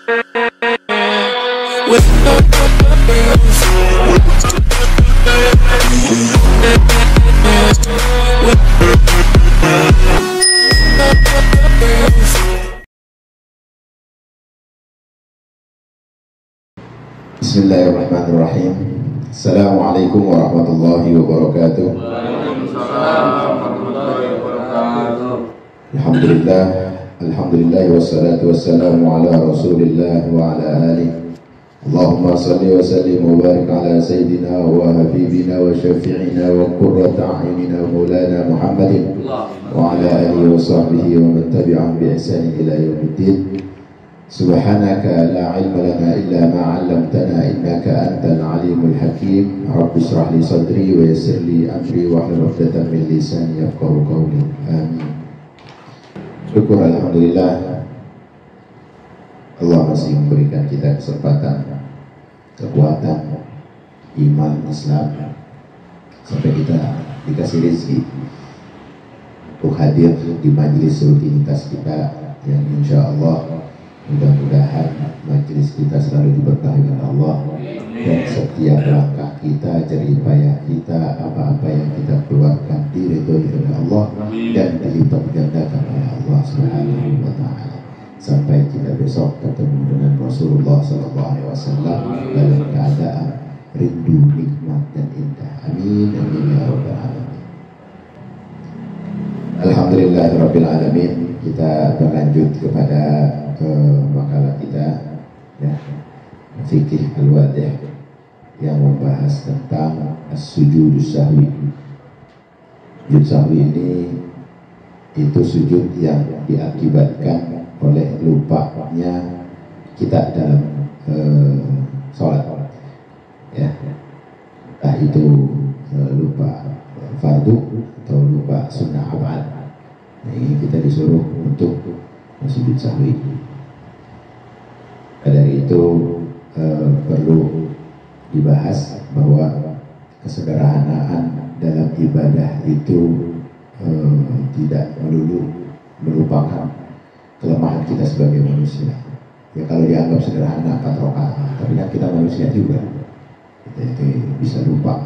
Bismillahirrahmanirrahim. Assalamualaikum warahmatullahi wabarakatuh. Alhamdulillah, alhamdulillah wassalatu wassalamu ala Rasulillah wa ala alihi. Allahumma salli wa sallim wa barik ala sayyidina wa habibina wa syafi'ina wa qurrata a'yunina maulana Muhammadin wa ala alihi wa sahbihi wa man tabi'ahum bi ihsan ila yaumiddin. Subhanaka la ilma lana illa ma 'allamtana innaka antal alimul hakim. Rabbi shrah li sadri wa yassir li amri wa hlul 'uqdatam min lisani yafqahu qawli. Amin. Syukur alhamdulillah, Allah masih memberikan kita kesempatan, kekuatan, iman, Islam, sampai kita dikasih rezeki untuk hadir di majelis rutinitas kita yang insya Allah mudah-mudahan majelis kita selalu diberkahi oleh Allah, dan setiap langkah kita, jerih payah kita, apa-apa yang kita keluarkan diridhoi oleh Allah dan dilipat gandakan oleh Allah Subhanahu wa taala, sampai kita besok ketemu dengan Rasulullah SAW dalam keadaan rindu, nikmat dan indah. Amin amin ya rabbal alamin. Alhamdulillahirabbil alamin. Kita berlanjut kepada makalah kita, ya, fikih al-wadih, yang membahas tentang as-sujud sahwi. Sujud sahwi ini itu sujud yang diakibatkan oleh lupanya kita dalam sholat, ya, entah itu lupa fardu atau lupa sunnah abad. Nah, ini kita disuruh untuk sujud sahwi. Dari itu perlu dibahas bahwa kesederhanaan dalam ibadah itu tidak melulu merupakan kelemahan kita sebagai manusia. Ya, kalau dianggap sederhana 4 rakaat, tapi kan kita manusia juga, kita itu bisa lupa.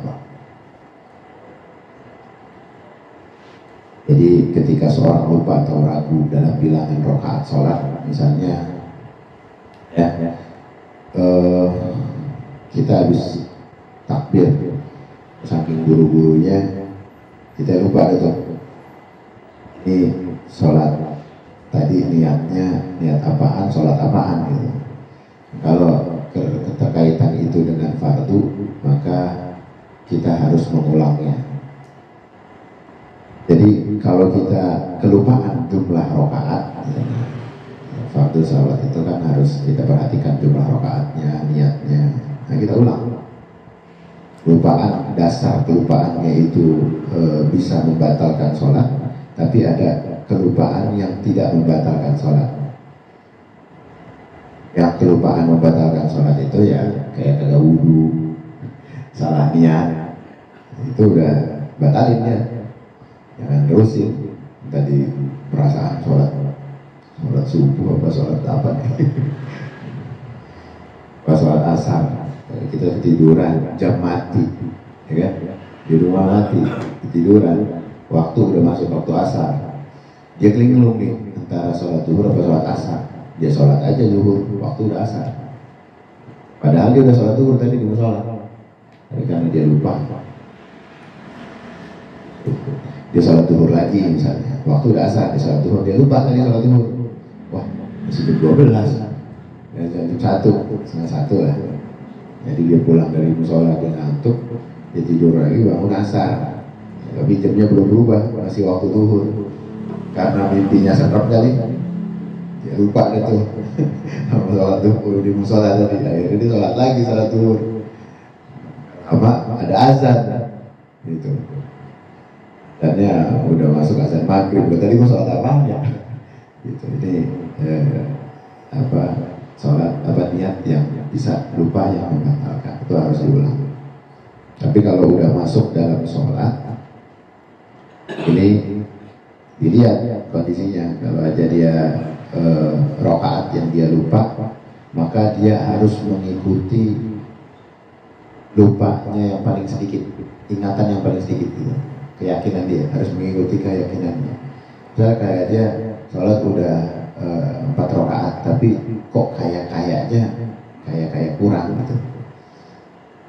Jadi ketika seorang lupa atau ragu dalam bilangan rakaat sholat, misalnya, ya, kita habis takbir, saking buru-burunya kita lupa itu, ini sholat tadi niatnya niat apaan, sholat apaan gitu. Kalau keterkaitan itu dengan fardu, maka kita harus mengulangnya. Jadi kalau kita kelupaan jumlah rakaat, fardu salat itu kan harus kita perhatikan jumlah rakaatnya, niatnya. Nah, kita ulang. Kelupaan, dasar kelupaannya itu bisa membatalkan sholat, tapi ada kelupaan yang tidak membatalkan sholat. Yang kelupaan membatalkan sholat itu ya kayak kagak wudu, salah niat, itu udah batalin ya. Jangan terusin tadi perasaan sholat subuh apa sholat apa nih, pas sholat asar kita ketiduran jam mati, ya kan, di rumah mati ketiduran, waktu udah masuk waktu asar, dia kelinglung nih antara sholat zuhur apa sholat asar, dia sholat aja zuhur, waktu udah asar, padahal dia udah sholat zuhur tadi di musola, tapi karena dia lupa, dia sholat zuhur lagi misalnya, waktu udah asar, dia sholat zuhur, dia lupa tadi sholat zuhur, wah masih jam 12, ya, jam 1:30 lah, jadi dia pulang dari musola, dia ngantuk, dia tidur lagi, bangun asar, tapi jamnya belum berubah, masih waktu zuhur, karena mimpinya serap kali, dia lupa deh tuh, sama sholat zuhur di musola tadi, akhirnya dia sholat lagi sholat zuhur, apa ada azan, gitu. Dan ya udah masuk azan maghrib, tadi mau sholat apa ya? Gitu. Ini sholat niat yang bisa lupa yang membatalkan, itu harus diulang. Tapi kalau udah masuk dalam sholat, ini dilihat kondisinya. Kalau aja dia rakaat yang dia lupa maka dia harus mengikuti lupanya yang paling sedikit, ingatan yang paling sedikit gitu. Keyakinan dia harus mengikuti keyakinannya. Misalnya kayak dia sholat udah 4 rakaat tapi kok kayaknya kurang gitu.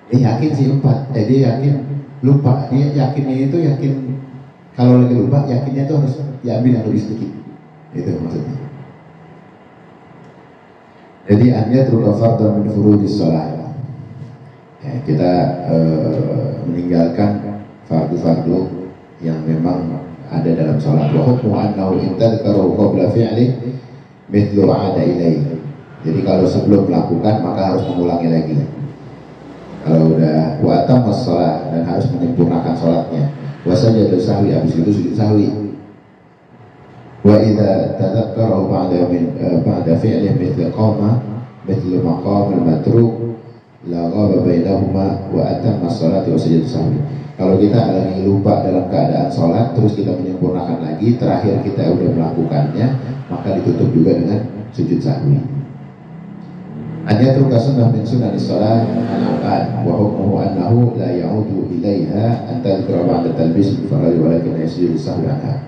Dia yakin sih 4, dia yakin lupa. Dia yakinnya itu yakin kalau lagi lupa, yakinnya itu harus diambil yang lebih sedikit. Itu maksudnya. Jadi hanya terus fardhu min furudis shalah. Ya, kita meninggalkan fardu-fardu yang memang ada dalam sholat. Wa hukmu annahu in tadhkarahu qabla fi'li mithlu 'ada ilaihi. Jadi kalau sebelum melakukan maka harus mengulangi lagi. Kalau udah wa atammas shalah dan harus menyempurnakan sholatnya. Wa sajada sahwi, habis itu sujud sahwi. Wa idza tadhakkarahu ba'da fi'li mithlu qama mithlu maqam al-matruk la ghaba bainahuma wa atammas shalati wa sajada sahwi. Kalau kita lagi lupa dalam keadaan sholat, terus kita menyempurnakan lagi, terakhir kita udah melakukannya, maka ditutup juga dengan sujud sahwi. Hanya truka sunnah min sunanis sholat al-abad wa hukmuhu annahu la ya'udu ilaiha an tadhkura ba'da talbis bi-farali walakin yasjudu sahwi anha.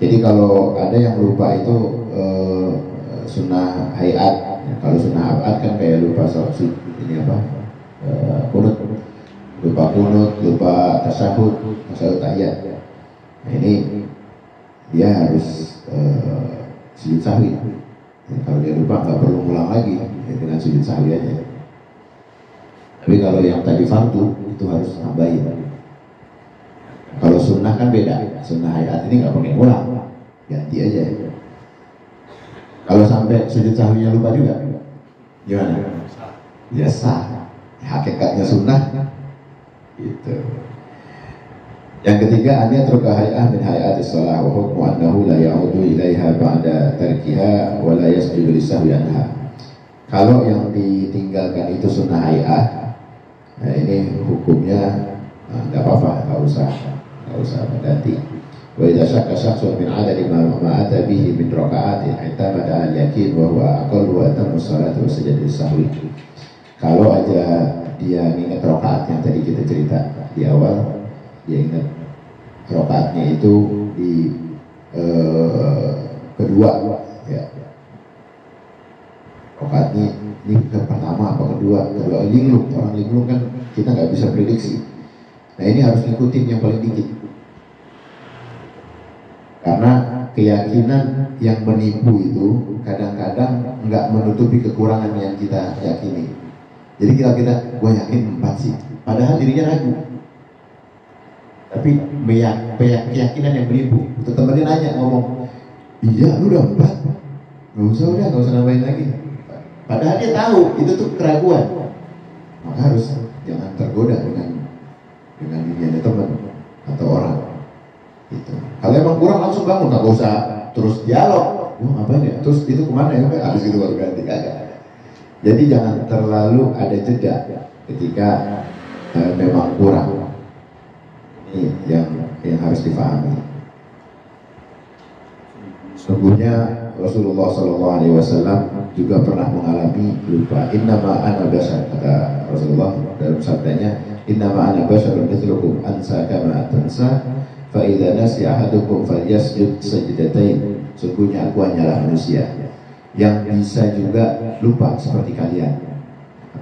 Jadi kalau ada yang lupa itu sunnah hayat, kalau sunnah abad kan kayak lupa sholat ini apa? Kunut. Lupa kunut, lupa tasyahud tahiyat. Nah, ini dia harus sujud sahwi. Kalau dia lupa nggak perlu ngulang lagi, dengan sujud sahwi aja. Tapi kalau yang tadi fardu itu harus nambahin. Kalau sunnah kan beda. Sunnah hayat ini nggak pakai ngulang, ganti aja. Kalau sampai sujud sahwinya lupa juga, gimana? Ya sah. Hakikatnya sunnah. Gitu. Yang ketiga, an yatruka hay'ah min hay'atis shalah wa hukmu annahu la ya'udu ilaiha ba'da tarkiha wa la yasjudu lisahwi anha. Kalau yang ditinggalkan itu sunnah hay'ah, nah ini hukumnya enggak apa-apa, enggak usah berganti. Wa idza syakka syakhsun min 'adadi ma ata bihi min raka'atin i'tamada al-yaqin wa huwa aqallu wa atammu shalati wa sajada lisahwi. Kalau aja dia ingat rakaat yang tadi kita cerita di awal, dia ingat rakaatnya itu di kedua, ya. Rakaatnya ini ke pertama apa kedua linglung. Orang linglung kan kita nggak bisa prediksi. Nah ini harus ngikutin yang paling dikit, karena keyakinan yang menipu itu kadang-kadang nggak menutupi kekurangan yang kita yakini. Jadi kita gue yakin 4 sih, padahal dirinya ragu. Tapi keyakinan yang menipu. Itu temennya nanya, ngomong, iya lu udah 4, nggak usah nambahin lagi. Padahal dia tahu itu tuh keraguan. Maka harus jangan tergoda dengan dirinya teman atau orang. Gitu. Kalau emang kurang langsung bangun, nggak usah terus dialog. Ngapain ya? Terus itu kemana ya? Habis itu baru ganti kagak. Jadi jangan terlalu ada jeda ketika memang kurang. Ini yang harus difahami. Sungguhnya Rasulullah SAW juga pernah mengalami lupa. Innama ana bashar, kata Rasulullah dalam sabdanya, innama ana basharun mithlukum ansa kama tansa fa idza nasiya ahadukum falyasjud sajdatain. Sungguhnya aku hanyalah manusia yang bisa juga lupa seperti kalian.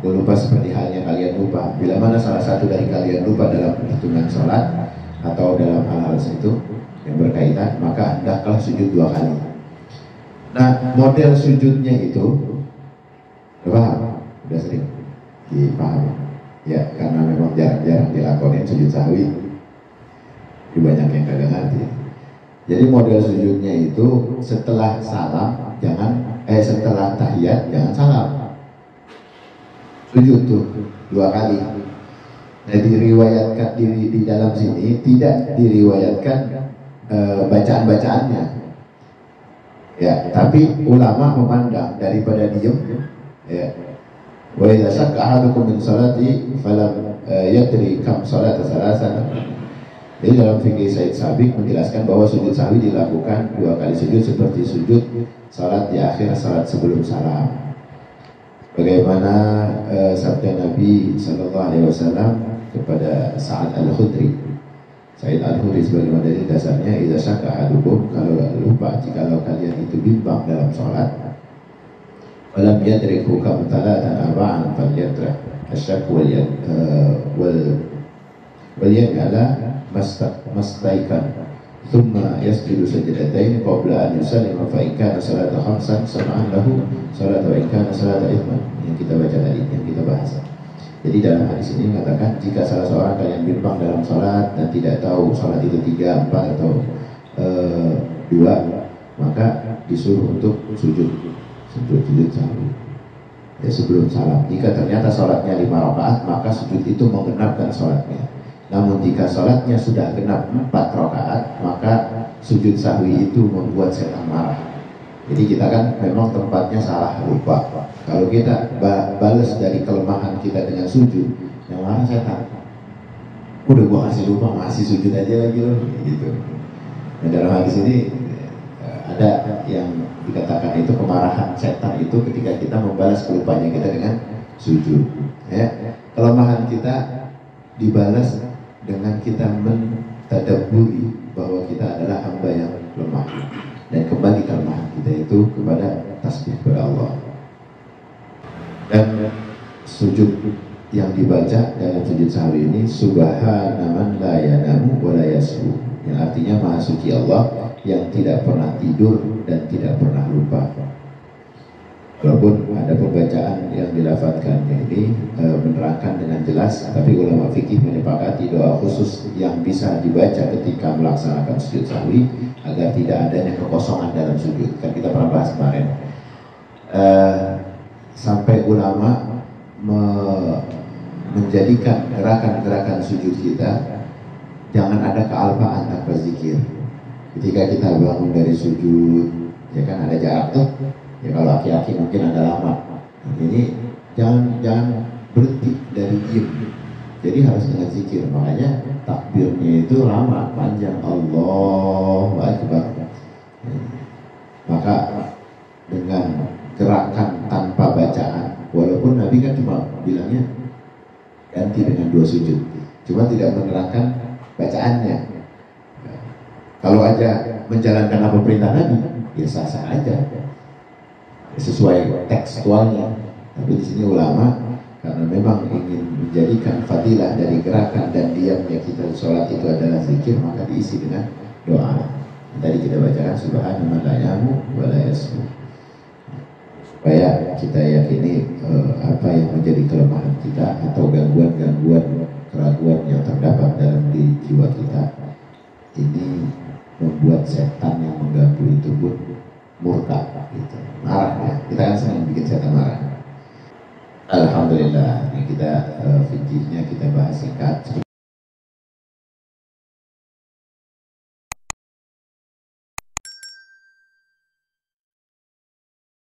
Aku lupa seperti halnya kalian lupa. Bila mana salah satu dari kalian lupa dalam hitungan sholat atau dalam hal-hal itu yang berkaitan, maka hendaklah sujud 2 kali. Nah, model sujudnya itu udah paham? Udah sering dipahami? Ya, karena memang jarang-jarang dilakonin sujud sahwi. Banyak yang kagak ngerti. Jadi model sujudnya itu setelah salam setelah tahiyat jangan salam, sujud tuh 2 kali. Nah diriwayatkan di dalam sini tidak diriwayatkan bacaan-bacaannya, ya. Tapi ulama memandang daripada diem, ya. Wa idza syakka ahadukum min salati falam yadri kam salata salasan. Jadi dalam fikih Said Sabiq menjelaskan bahwa sujud sahwi dilakukan 2 kali sujud seperti sujud salat di akhir salat sebelum salam. Bagaimana sabda Nabi Sallallahu Alaihi Wasallam kepada Sa'ad Al-Khudri. Sa'id Al-Khudri sebagaimana dari dasarnya, idza syakka ahadukum, kalau lupa jikalau kalian itu bimbang dalam sholat, walam yadriku kam talatan arba'an falyatrah asyak wal yala mastaikan thumma yasjudu sajdatain qabla an yusallima fa in kana salata khamsan sama'an lahu salatu wa in kana salata ithman, yang kita baca tadi, yang kita bahas. Jadi dalam hadis ini mengatakan, jika salah seorang kalian bimbang dalam sholat dan tidak tahu sholat itu 3, 4 atau 2, maka disuruh untuk sujud sahwi ya sebelum salam. Jika ternyata sholatnya 5 rakaat, maka sujud itu menggenapkan sholatnya. Namun jika sholatnya sudah genap 4 rakaat, maka sujud sahwi itu membuat setan marah. Jadi kita kan memang tempatnya salah, lupa. Kalau kita balas dari kelemahan kita dengan sujud, yang marah setan. Udah gua kasih lupa, masih sujud aja lagi loh, gitu. Nah, dalam hadis ini ada yang dikatakan itu kemarahan setan itu ketika kita membalas kelupanya kita dengan sujud. Ya, kelemahan kita dibalas dengan kita mentadabburi bahwa kita adalah hamba yang lemah, dan kembali kelemahan kita itu kepada tasbih kepada Allah. Dan sujud yang dibaca dalam sujud sahwi ini, subhana man la yanamu wa la yashu, yang artinya maha suci Allah yang tidak pernah tidur dan tidak pernah lupa. Walaupun ada pembacaan yang dilafadzkannya ini menerangkan dengan jelas, tapi ulama fikih menyepakati doa khusus yang bisa dibaca ketika melaksanakan sujud sahwi agar tidak adanya kekosongan dalam sujud. Kan kita pernah bahas kemarin. Sampai ulama menjadikan gerakan-gerakan sujud kita jangan ada kealpaan tanpa zikir. Ketika kita bangun dari sujud, ya kan ada jarak tuh. Ya kalau laki-laki mungkin ada lama. Ini jangan berhenti dari diem. Jadi harus dengan zikir. Makanya takbirnya itu lama, panjang, Allahu Akbar. Maka dengan gerakan tanpa bacaan, walaupun Nabi kan cuma bilangnya ganti dengan 2 sujud, cuma tidak menerangkan bacaannya. Kalau aja menjalankan apa perintah Nabi, ya sah-sah aja, sesuai tekstualnya. Tapi di sini ulama karena memang ingin menjadikan fadilah dari gerakan dan diamnya kita sholat itu adalah zikir, maka diisi dengan doa. Tadi kita bacakan subhanallah la yamu wa la yasmu, supaya kita yakini apa yang menjadi kelemahan kita atau gangguan-gangguan keraguan yang terdapat dalam di jiwa kita ini membuat setan yang mengganggu itu pun murka, gitu, marah ya. Kita kan sering bikin setan marah. Alhamdulillah, ini kita fikihnya kita bahas singkat.